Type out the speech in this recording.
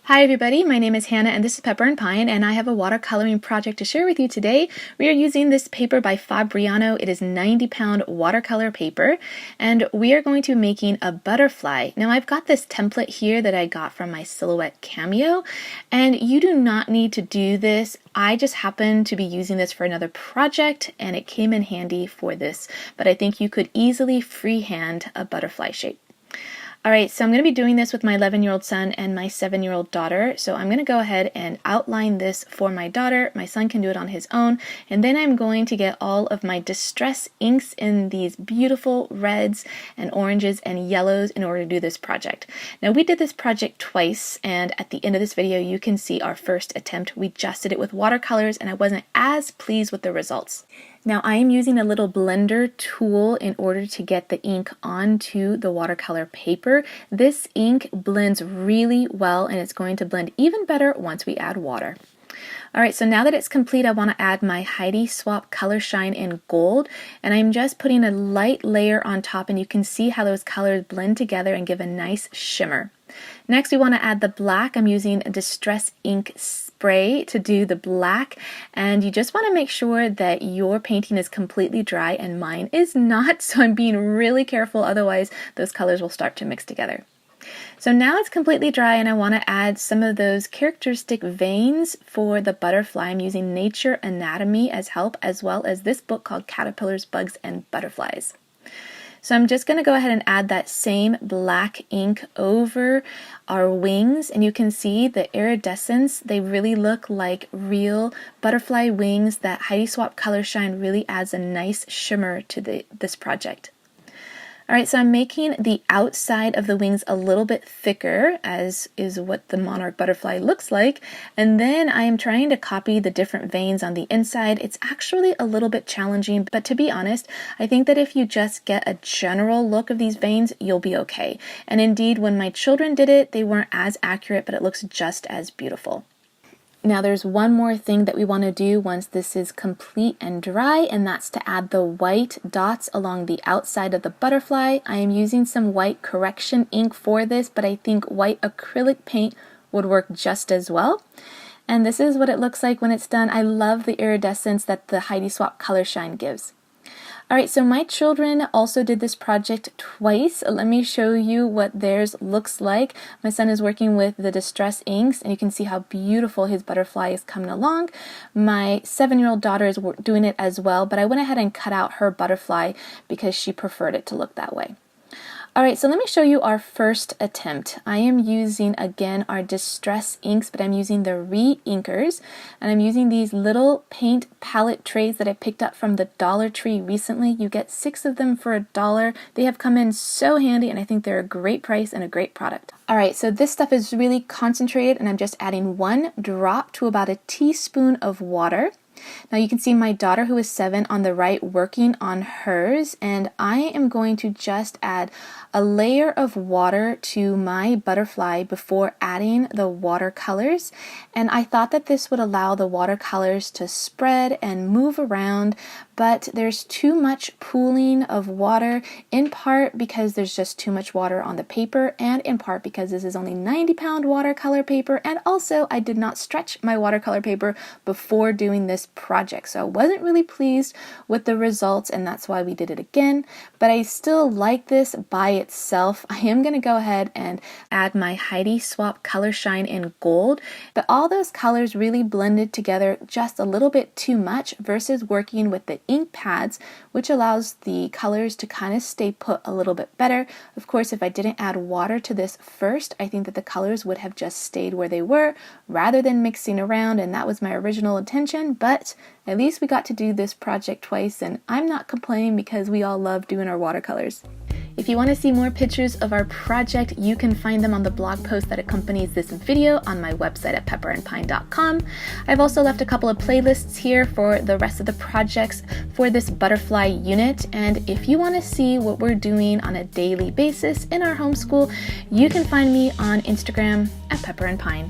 Hi everybody, my name is Hannah and this is Pepper and Pine, and I have a watercoloring project to share with you today. We are using this paper by Fabriano. It is 90-pound watercolor paper, and we are going to be making a butterfly. Now I've got this template here that I got from my Silhouette Cameo, and you do not need to do this. I just happened to be using this for another project and it came in handy for this, but I think you could easily freehand a butterfly shape. Alright, so I'm going to be doing this with my 11-year-old son and my 7-year-old daughter. So I'm going to go ahead and outline this for my daughter. My son can do it on his own. And then I'm going to get all of my distress inks in these beautiful reds and oranges and yellows in order to do this project. Now we did this project twice, and at the end of this video you can see our first attempt. We just did it with watercolors and I wasn't as pleased with the results. Now I am using a little blender tool in order to get the ink onto the watercolor paper. This ink blends really well and it's going to blend even better once we add water. Alright, so now that it's complete, I want to add my Heidi Swapp Color Shine in Gold, and I'm just putting a light layer on top, and you can see how those colors blend together and give a nice shimmer. Next we want to add the black. I'm using a Distress Ink spray to do the black, and you just want to make sure that your painting is completely dry, and mine is not, so I'm being really careful, otherwise those colors will start to mix together. So now it's completely dry and I want to add some of those characteristic veins for the butterfly. I'm using Nature Anatomy as help, as well as this book called Caterpillars, Bugs, and Butterflies. So I'm just going to go ahead and add that same black ink over our wings, and you can see the iridescence. They really look like real butterfly wings. That Heidi Swapp Color Shine really adds a nice shimmer to this project. Alright, so I'm making the outside of the wings a little bit thicker, as is what the Monarch butterfly looks like, and then I am trying to copy the different veins on the inside. It's actually a little bit challenging, but to be honest, I think that if you just get a general look of these veins, you'll be okay. And indeed, when my children did it, they weren't as accurate, but it looks just as beautiful. Now there's one more thing that we want to do once this is complete and dry, and that's to add the white dots along the outside of the butterfly. I am using some white correction ink for this, but I think white acrylic paint would work just as well. And this is what it looks like when it's done. I love the iridescence that the Heidi Swapp Color Shine gives. Alright, so my children also did this project twice. Let me show you what theirs looks like. My son is working with the Distress Inks, and you can see how beautiful his butterfly is coming along. My 7-year-old daughter is doing it as well, but I went ahead and cut out her butterfly because she preferred it to look that way. Alright, so let me show you our first attempt. I am using, again, our Distress Inks, but I'm using the re-inkers, and I'm using these little paint palette trays that I picked up from the Dollar Tree recently. You get 6 of them for $1. They have come in so handy, and I think they're a great price and a great product. Alright, so this stuff is really concentrated, and I'm just adding 1 drop to about a teaspoon of water. Now you can see my daughter, who is 7, on the right working on hers, and I am going to just add a layer of water to my butterfly before adding the watercolors, and I thought that this would allow the watercolors to spread and move around, but there's too much pooling of water, in part because there's just too much water on the paper, and in part because this is only 90-pound watercolor paper, and also I did not stretch my watercolor paper before doing this project, so I wasn't really pleased with the results, and that's why we did it again. But I still like this by itself. I am going to go ahead and add my Heidi Swapp Color Shine in Gold, but all those colors really blended together just a little bit too much versus working with the ink pads, which allows the colors to kind of stay put a little bit better. Of course, if I didn't add water to this first, I think that the colors would have just stayed where they were rather than mixing around, and that was my original intention, but at least we got to do this project twice, and I'm not complaining because we all love doing our watercolors. If you want to see more pictures of our project, you can find them on the blog post that accompanies this video on my website at pepperandpine.com. I've also left a couple of playlists here for the rest of the projects for this butterfly unit, and if you want to see what we're doing on a daily basis in our homeschool, you can find me on Instagram at pepperandpine.